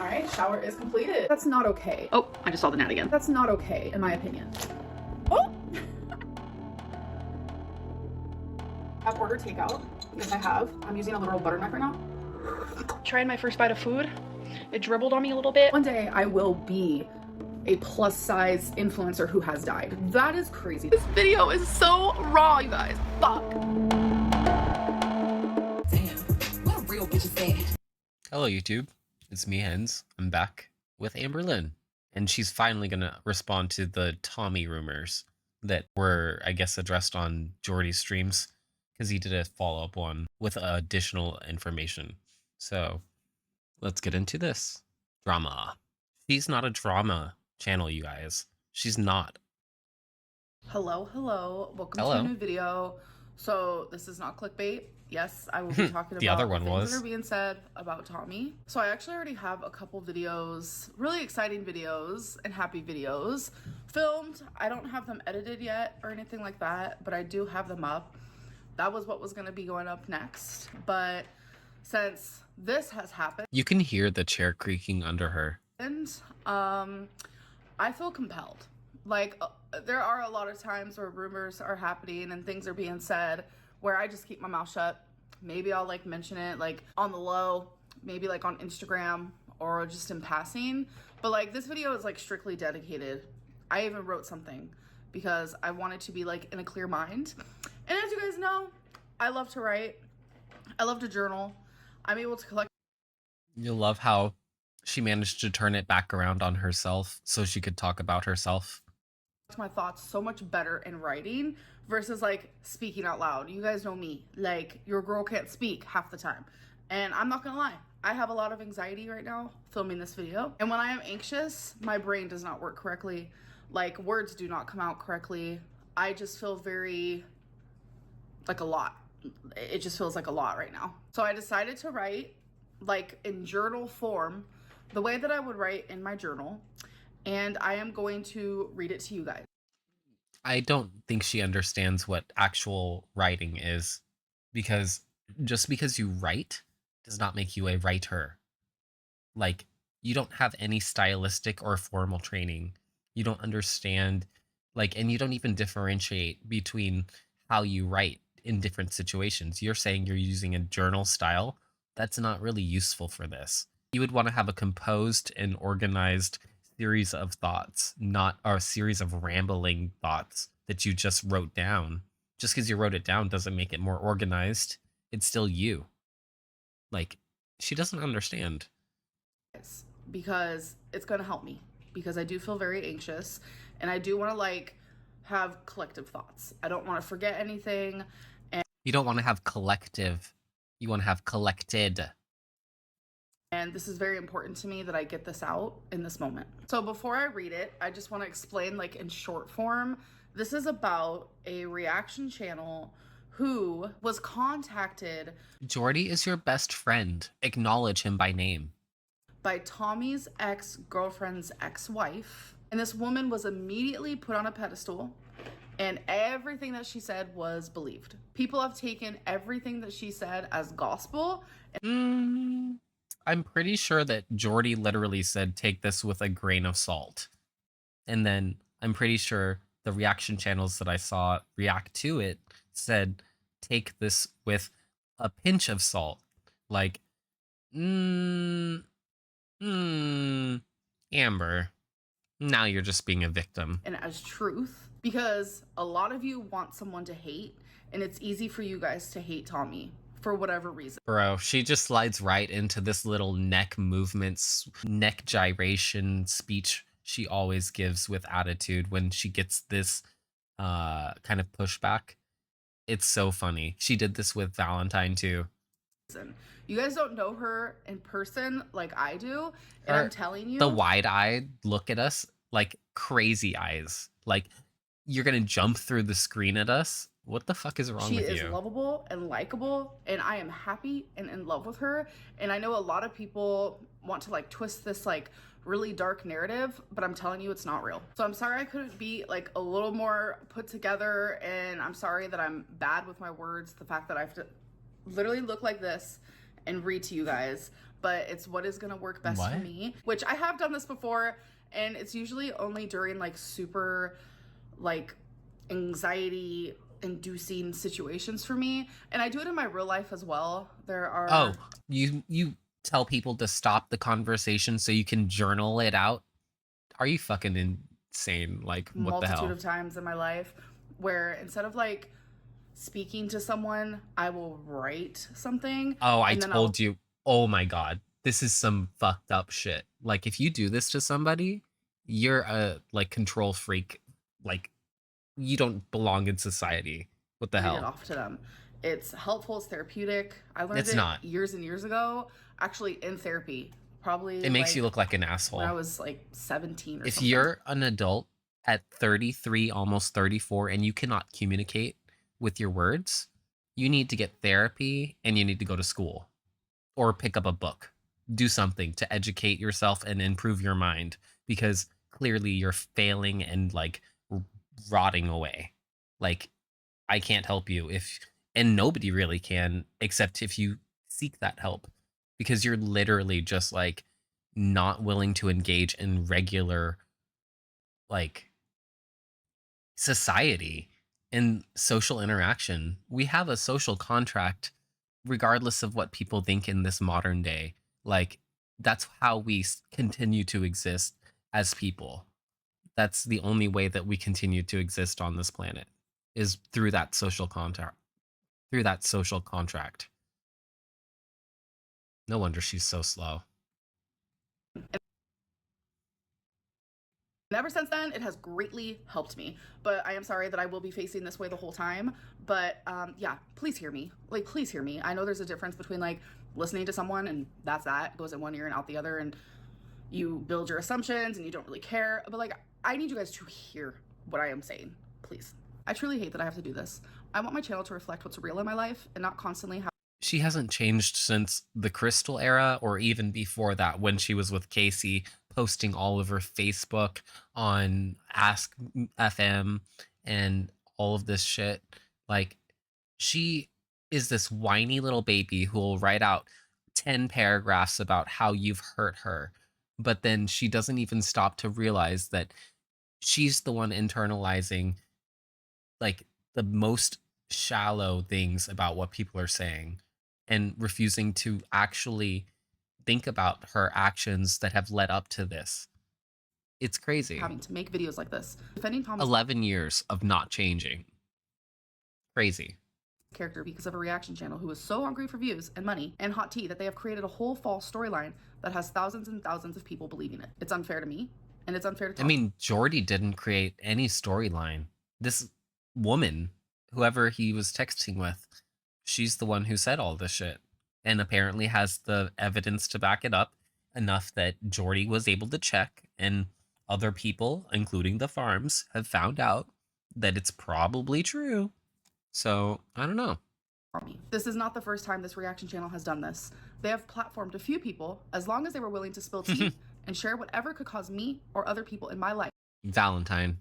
All right, shower is completed. That's not okay. Oh, I just saw the gnat again. That's not okay, in my opinion. Oh! I've ordered takeout. Yes, I have. I'm using a literal butternut right now. Trying my first bite of food. It dribbled on me a little bit. One day I will be a plus size influencer who has died. That is crazy. This video is so raw, you guys. Fuck. Damn, what a real bitch is that? Hello YouTube, it's me Hens. I'm back with Amberlynn, and she's finally gonna respond to the Tommy rumors that were, I guess, addressed on Jordy's streams, because he did a follow-up one with additional information. So let's get into this drama. She's not a drama channel, you guys. She's not. Hello. Welcome Hello. to a new video. So this is not clickbait. Yes, I will be talking The about other one things was. that are being said about Tommy. So I actually already have a couple videos, really exciting videos and happy videos filmed. I don't have them edited yet or anything like that, but I do have them up. That was what was going to be going up next. But since this has happened, You can hear the chair creaking under her. I feel compelled. Like, there are a lot of times where rumors are happening and things are being said where I just keep my mouth shut. Maybe I'll like mention it like on the low, maybe like on Instagram or just in passing. But like this video is like strictly dedicated. I even wrote something because I wanted to be like in a clear mind. And as you guys know, I love to write. I love to journal. I'm able to collect. You'll love how she managed to turn it back around on herself so she could talk about herself. My thoughts so much better in writing versus like speaking out loud. You guys know me, like your girl can't speak half the time, and I'm not gonna lie, I have a lot of anxiety right now filming this video, and when I am anxious my brain does not work correctly, like words do not come out correctly. I just feel very like a lot. It just feels like a lot right now. So I decided to write like in journal form, the way that I would write in my journal, and I am going to read it to you guys. I don't think she understands what actual writing is, because just because you write does not make you a writer. Like, you don't have any stylistic or formal training. You don't understand, like, and you don't even differentiate between how you write in different situations. You're saying you're using a journal style. That's not really useful for this. You would want to have a composed and organized series of thoughts, not a series of rambling thoughts that you just wrote down. Just because you wrote it down doesn't make it more organized. It's still you. Like, she doesn't understand. Because it's gonna help me, because I do feel very anxious and I do want to like have collective thoughts. I don't want to forget anything. And You don't want to have collective. You want to have collected. And this is very important to me that I get this out in this moment. So before I read it, I just want to explain like in short form. This is about a reaction channel who was contacted Jordy is your best friend. Acknowledge him by name. by Tommy's ex-girlfriend's ex-wife. And this woman was immediately put on a pedestal and everything that she said was believed. People have taken everything that she said as gospel. I'm pretty sure that Jordy literally said, take this with a grain of salt. And then I'm pretty sure the reaction channels that I saw react to it said, take this with a pinch of salt. Like, Amber, now you're just being a victim. And as truth, because a lot of you want someone to hate, and it's easy for you guys to hate Tommy for whatever reason. Bro, she just slides right into this little neck movements, neck gyration speech she always gives with attitude when she gets this kind of pushback. It's so funny. She did this with Valentine too. You guys don't know her in person like I do, and I'm telling you, the wide-eyed look at us, like crazy eyes, like you're gonna jump through the screen at us. What the fuck is wrong with you? She is lovable and likable, and I am happy and in love with her. And I know a lot of people want to like twist this like really dark narrative, but I'm telling you it's not real. So I'm sorry I couldn't be like a little more put together, and I'm sorry that I'm bad with my words. The fact that I have to literally look like this and read to you guys, but it's what is going to work best for What? me, which I have done this before, and it's usually only during like super like anxiety inducing situations for me, and I do it in my real life as well. There are Oh, you tell people to stop the conversation so you can journal it out? Are you fucking insane? Like, what the multitude hell? of times in my life where instead of like speaking to someone, I will write something Oh, I and then I'll told you. Oh my god. This is some fucked up shit. Like, if you do this to somebody, you're a like control freak. Like, you don't belong in society. What the read it hell? off to them. It's helpful, it's therapeutic. I learned It's it not. years and years ago, actually in therapy, probably It makes you like look like an when I asshole. was like 17 or If something. you're an adult at 33, almost 34, and you cannot communicate with your words, you need to get therapy and you need to go to school or pick up a book. Do something to educate yourself and improve your mind because clearly you're failing and like rotting away. Like, I can't help you if, and nobody really can except if you seek that help because you're literally just like not willing to engage in regular like society and social interaction. We have a social contract regardless of what people think in this modern day. Like, that's how we continue to exist as people. That's the only way that we continue to exist on this planet is through that social contract. Through that social contract. No wonder she's so slow. And ever since then, it has greatly helped me. But I am sorry that I will be facing this way the whole time. But yeah, please hear me. Like, please hear me. I know there's a difference between like listening to someone and that's that, goes in one ear and out the other, and you build your assumptions and you don't really care. But like, I need you guys to hear what I am saying, please. I truly hate that I have to do this. I want my channel to reflect what's real in my life and not constantly have She hasn't changed since the Crystal era or even before that when she was with Casey posting all over Facebook on Ask FM and all of this shit. Like, she is this whiny little baby who will write out 10 paragraphs about how you've hurt her, but then she doesn't even stop to realize that she's the one internalizing like the most shallow things about what people are saying and refusing to actually think about her actions that have led up to this. It's crazy. having to make videos like this. Defending Tommy's 11 years of not changing. Crazy. character because of a reaction channel who is so hungry for views and money and hot tea that they have created a whole false storyline that has thousands and thousands of people believing it. It's unfair to me, and it's unfair to I Tommy. mean, Jordy didn't create any storyline. This woman, whoever he was texting with, she's the one who said all this shit and apparently has the evidence to back it up enough that Jordy was able to check and other people, including the farms, have found out that it's probably true. So, I don't know. Tommy. This is not the first time this reaction channel has done this. They have platformed a few people as long as they were willing to spill tea and share whatever could cause me or other people in my life Valentine.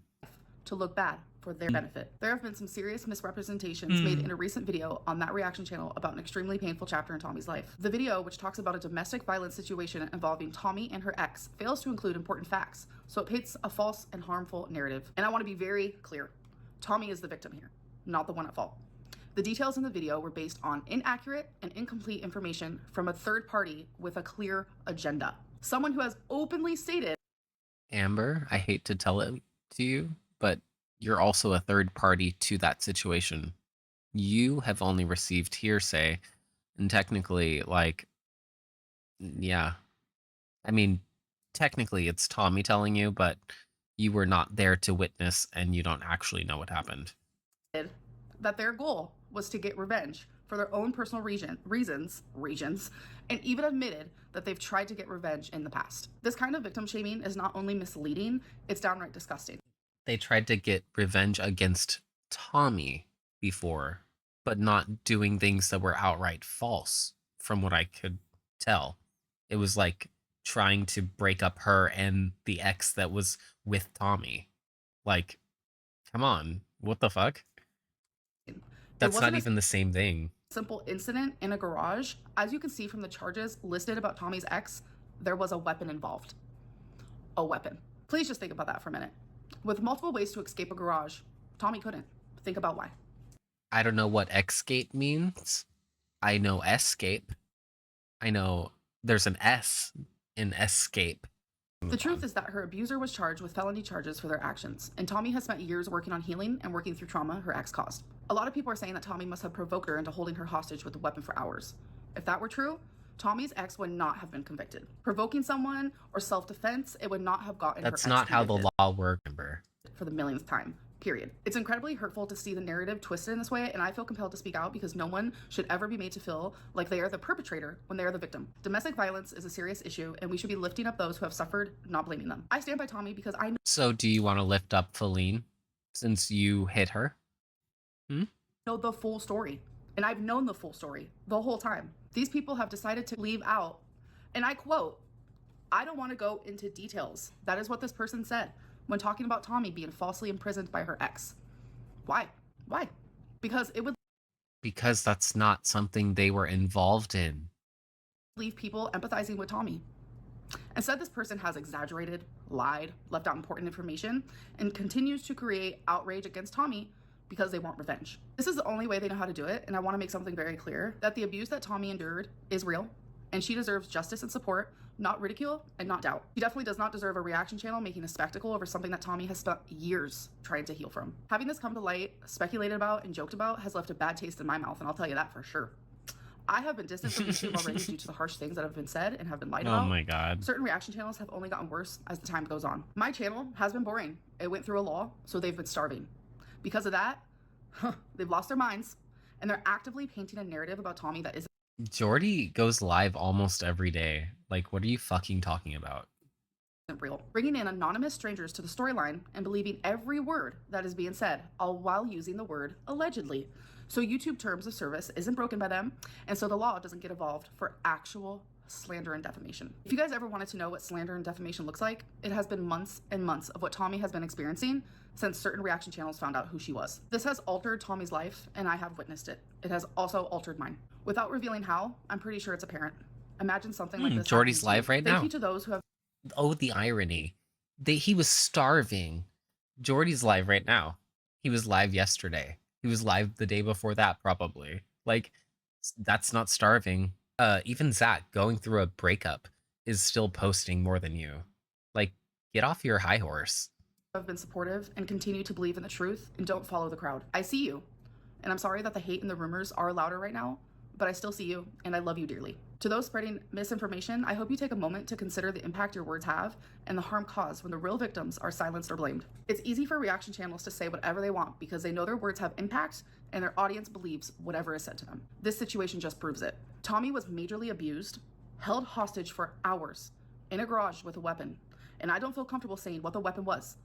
to look bad for their benefit. There have been some serious misrepresentations made in a recent video on that reaction channel about an extremely painful chapter in Tommy's life. The video, which talks about a domestic violence situation involving Tommy and her ex, fails to include important facts, so it paints a false and harmful narrative. And I want to be very clear. Tommy is the victim here, not the one at fault. The details in the video were based on inaccurate and incomplete information from a third party with a clear agenda. Someone who has openly stated, Amber, I hate to tell it to you, but you're also a third party to that situation. You have only received hearsay, and technically, like, yeah. I mean, technically it's Tommy telling you, but you were not there to witness and you don't actually know what happened. that their goal was to get revenge for their own personal reasons, and even admitted that they've tried to get revenge in the past. This kind of victim shaming is not only misleading, it's downright disgusting. They tried to get revenge against Tommy before, but not doing things that were outright false, from what I could tell. It was like trying to break up her and the ex that was with Tommy. Like, come on, what the fuck? That's not wasn't a even the same thing. simple incident in a garage, as you can see from the charges listed about Tommy's ex, there was a weapon involved. A weapon. Please just think about that for a minute. With multiple ways to escape a garage, Tommy couldn't. Think about why. I don't know what escape means. I know escape. I know there's an S in escape. The truth is that her abuser was charged with felony charges for their actions, and Tommy has spent years working on healing and working through trauma her ex caused. A lot of people are saying that Tommy must have provoked her into holding her hostage with a weapon for hours. If that were true, Tommy's ex would not have been convicted. Provoking someone or self-defense, it would not have gotten That's her ex not how the convicted law works, Amber. for the millionth time. Period. It's incredibly hurtful to see the narrative twisted in this way, and I feel compelled to speak out because no one should ever be made to feel like they are the perpetrator when they are the victim. Domestic violence is a serious issue, and we should be lifting up those who have suffered, not blaming them. I stand by Tommy because I So do you want to lift up Feline since you hit her? know the full story, and I've known the full story the whole time. These people have decided to leave out, and I quote, "I don't want to go into details." That is what this person said when talking about Tommy being falsely imprisoned by her ex. Why? Why? Because it would Because that's not something they were involved in. leave people empathizing with Tommy. Instead, this person has exaggerated, lied, left out important information, and continues to create outrage against Tommy because they want revenge. This is the only way they know how to do it, and I want to make something very clear that the abuse that Tommy endured is real, and she deserves justice and support, not ridicule and not doubt. She definitely does not deserve a reaction channel making a spectacle over something that Tommy has spent years trying to heal from. Having this come to light, speculated about, and joked about has left a bad taste in my mouth, and I'll tell you that for sure. I have been distant from YouTube already due to the harsh things that have been said and have been lied about. Oh my god. Certain reaction channels have only gotten worse as the time goes on. My channel has been boring. It went through a law, so they've been starving. Because of that, they've lost their minds, and they're actively painting a narrative about Tommy that isn't Jordy goes live almost every day. Like, what are you fucking talking about? real. Bringing in anonymous strangers to the storyline and believing every word that is being said, all while using the word allegedly. So YouTube terms of service isn't broken by them, and so the law doesn't get involved for actual slander and defamation. If you guys ever wanted to know what slander and defamation looks like, it has been months and months of what Tommy has been experiencing since certain reaction channels found out who she was. This has altered Tommy's life, and I have witnessed it. It has also altered mine. Without revealing how, I'm pretty sure it's apparent. Imagine something like this. Jordy's happening to live you. right Thank now. you to those who have Oh, the irony. He was starving. Jordy's live right now. He was live yesterday. He was live the day before that, probably. Like, that's not starving. Even Zach, going through a breakup, is still posting more than you. Like, get off your high horse. have been supportive and continue to believe in the truth and don't follow the crowd. I see you, and I'm sorry that the hate and the rumors are louder right now, but I still see you, and I love you dearly. To those spreading misinformation, I hope you take a moment to consider the impact your words have and the harm caused when the real victims are silenced or blamed. It's easy for reaction channels to say whatever they want because they know their words have impact and their audience believes whatever is said to them. This situation just proves it. Tommy was majorly abused, held hostage for hours in a garage with a weapon, and I don't feel comfortable saying what the weapon was,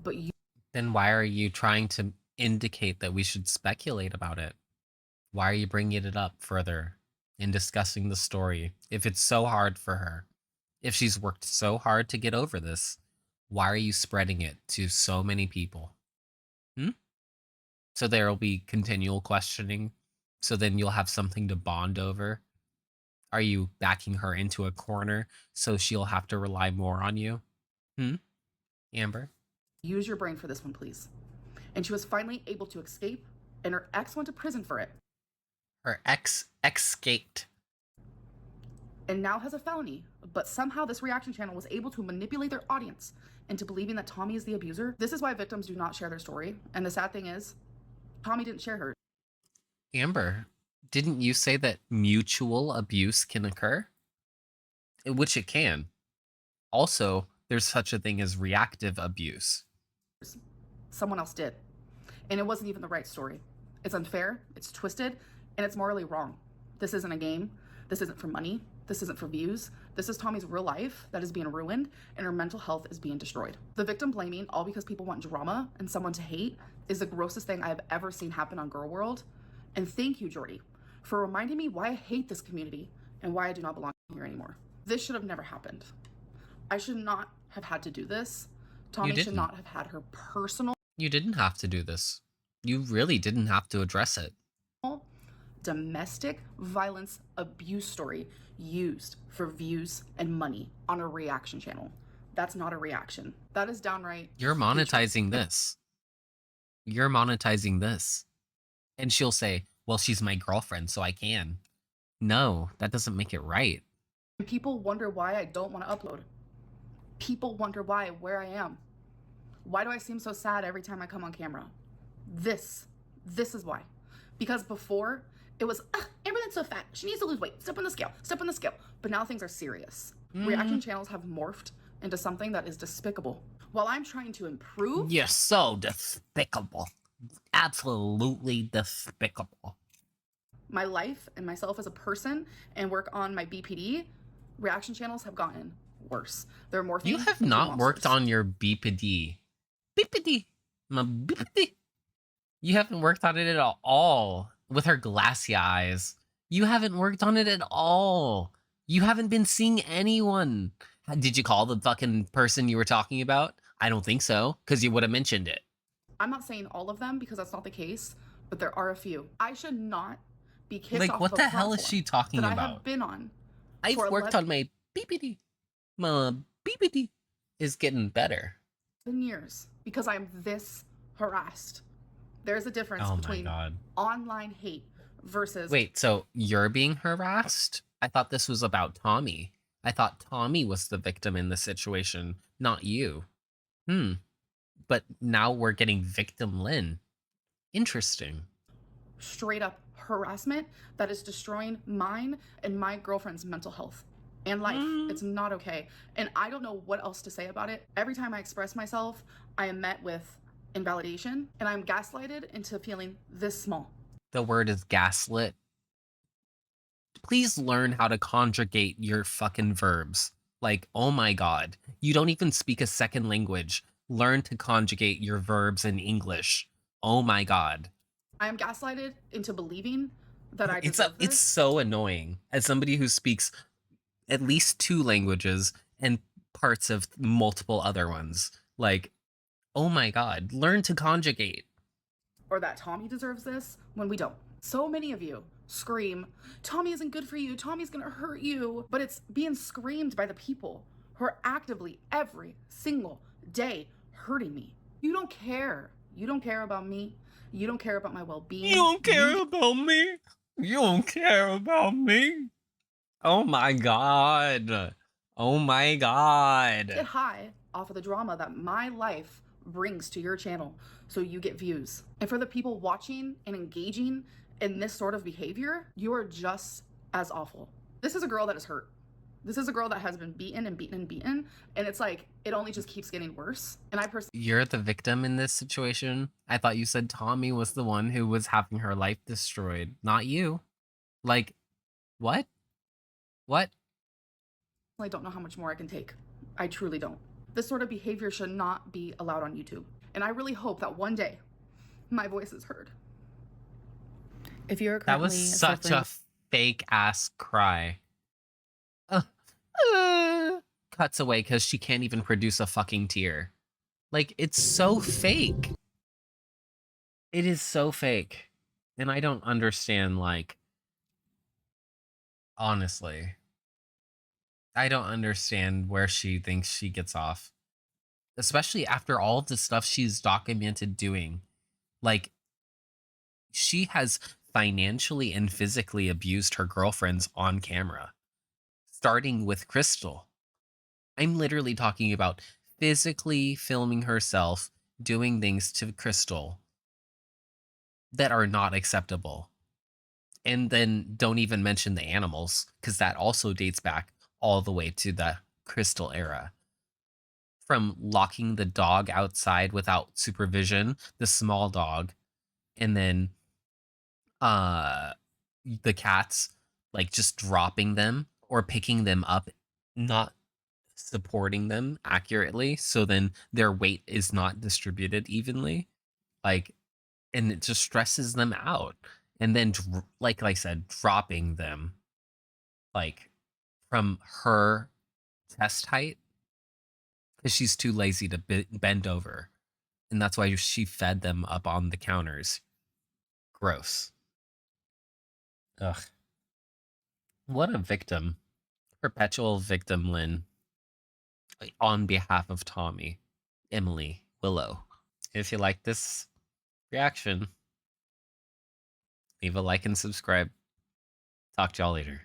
but you Then why are you trying to indicate that we should speculate about it? Why are you bringing it up further in discussing the story if it's so hard for her? If she's worked so hard to get over this, why are you spreading it to so many people? So there will be continual questioning, so then you'll have something to bond over? Are you backing her into a corner so she'll have to rely more on you? Amber? use your brain for this one, please. And she was finally able to escape, and her ex went to prison for it, Her ex escaped. and now has a felony. But somehow this reaction channel was able to manipulate their audience into believing that Tommy is the abuser. This is why victims do not share their story. And the sad thing is, Tommy didn't share hers. Amber, didn't you say that mutual abuse can occur? Which it can. Also, there's such a thing as reactive abuse. Someone else did. And it wasn't even the right story. It's unfair, it's twisted, and it's morally wrong. This isn't a game. This isn't for money. This isn't for views. This is Tommy's real life that is being ruined, and her mental health is being destroyed. The victim blaming all because people want drama and someone to hate is the grossest thing I have ever seen happen on Girl World. And thank you, Jordy, for reminding me why I hate this community and why I do not belong here anymore. This should have never happened. I should not have had to do this. Tommy should not have had her personal You didn't have to do this. You really didn't have to address it. domestic violence abuse story used for views and money on a reaction channel. That's not a reaction. That is downright You're hatred. monetizing this. You're monetizing this. And she'll say, well, she's my girlfriend, so I can. No, that doesn't make it right. People wonder why I don't want to upload. People wonder where I am. Why do I seem so sad every time I come on camera? This is why. Because before, it was, Amberlynn's so fat. She needs to lose weight. Step on the scale. Step on the scale. But now things are serious. Reaction channels have morphed into something that is despicable. While I'm trying to improve... You're so despicable. Absolutely despicable. my life and myself as a person and work on my BPD, reaction channels have gotten worse. They're more You have not worked on your BPD. BPD. My BPD. You haven't worked on it at all. With her glassy eyes. You haven't worked on it at all. You haven't been seeing anyone. Did you call the fucking person you were talking about? I don't think so, because you would have mentioned it. I'm not saying all of them because that's not the case, but there are a few. I should not be kicked Like, off what of the a hell is platform she talking that about? I have been on. I've for worked 11 on my BPD. My BPD is getting better. years because I'm this harassed. There's a difference Oh my between God. online hate versus... Wait, so you're being harassed? I thought this was about Tommy. I thought Tommy was the victim in the situation, not you. But now we're getting victim Lynn. Interesting. straight up harassment that is destroying mine and my girlfriend's mental health and life. It's not okay. And I don't know what else to say about it. Every time I express myself, I am met with invalidation and I'm gaslighted into feeling this small. The word is gaslit. Please learn how to conjugate your fucking verbs. Like, oh my God, you don't even speak a second language. Learn to conjugate your verbs in English. Oh my God. I am gaslighted into believing that I It's deserve this. it's so annoying as somebody who speaks at least 2 languages and parts of multiple other ones. Like, oh my God, learn to conjugate. Or that Tommy deserves this when we don't. So many of you scream, Tommy isn't good for you, Tommy's gonna hurt you. But it's being screamed by the people who are actively every single day hurting me. You don't care. You don't care about me. You don't care about my well-being. You don't care about me. You don't care about me. Oh my God. Oh my God. Get high off of the drama that my life brings to your channel so you get views. And for the people watching and engaging in this sort of behavior, you are just as awful. This is a girl that is hurt. This is a girl that has been beaten and beaten and beaten. And it's like, it only just keeps getting worse. And You're the victim in this situation? I thought you said Tommy was the one who was having her life destroyed, not you. Like, what? What? I don't know how much more I can take. I truly don't. This sort of behavior should not be allowed on YouTube. And I really hope that one day my voice is heard. If you're That was such a fake ass cry. Cuts away because she can't even produce a fucking tear. Like, it's so fake. It is so fake. And I don't understand, like, honestly. I don't understand where she thinks she gets off. Especially after all of the stuff she's documented doing. Like, she has financially and physically abused her girlfriends on camera. Starting with Crystal. I'm literally talking about physically filming herself doing things to Crystal that are not acceptable. And then don't even mention the animals, because that also dates back all the way to the Crystal era. From locking the dog outside without supervision, the small dog, and then the cats, like, just dropping them or picking them up, not supporting them accurately, so then their weight is not distributed evenly, like, and it just stresses them out. And then, like I said, dropping them, like, from her chest height because she's too lazy to bend over, and that's why she fed them up on the counters. Gross. Ugh. What a victim. Perpetual victim, Lynn. On behalf of Tommy, Emily, Willow. If you like this reaction, leave a like and subscribe. Talk to y'all later.